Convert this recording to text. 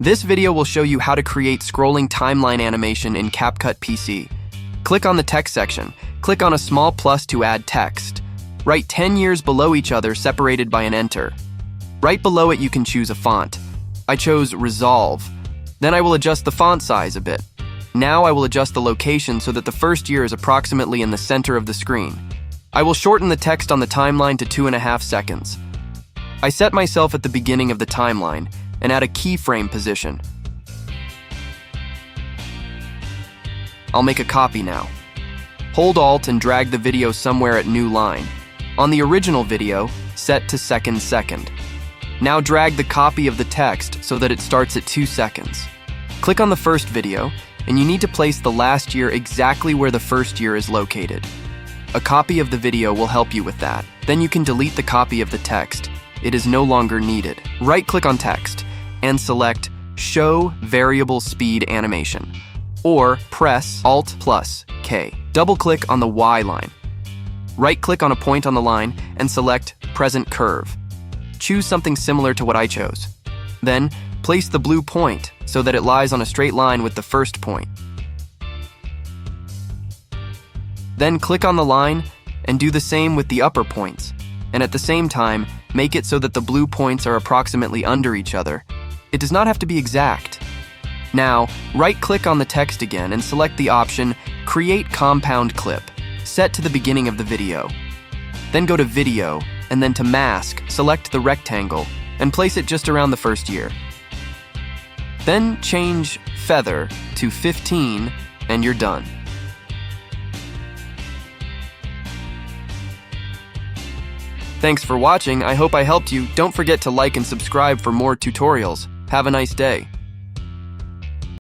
This video will show you how to create scrolling timeline animation in CapCut PC. Click on the text section. Click on a small plus to add text. Write 10 years below each other separated by an enter. Right below it you can choose a font. I chose Resolve. Then I will adjust the font size a bit. Now I will adjust the location so that the first year is approximately in the center of the screen. I will shorten the text on the timeline to 2.5 seconds. I set myself at the beginning of the timeline and add a keyframe position. I'll make a copy now. Hold Alt and drag the video somewhere at new line. On the original video, set to second. Now drag the copy of the text so that it starts at 2 seconds. Click on the first video, and you need to place the last year exactly where the first year is located. A copy of the video will help you with that. Then you can delete the copy of the text. It is no longer needed. Right-click on text and select Show Variable Speed Animation, or press Alt plus K. Double-click on the Y line. Right-click on a point on the line and select Present Curve. Choose something similar to what I chose. Then, place the blue point so that it lies on a straight line with the first point. Then click on the line and do the same with the upper points, and at the same time, make it so that the blue points are approximately under each other. It does not have to be exact. Now, right-click on the text again and select the option Create Compound Clip, set to the beginning of the video. Then go to Video, and then to Mask, select the rectangle, and place it just around the first year. Then change Feather to 15, and you're done. Thanks for watching. I hope I helped you. Don't forget to like and subscribe for more tutorials. Have a nice day.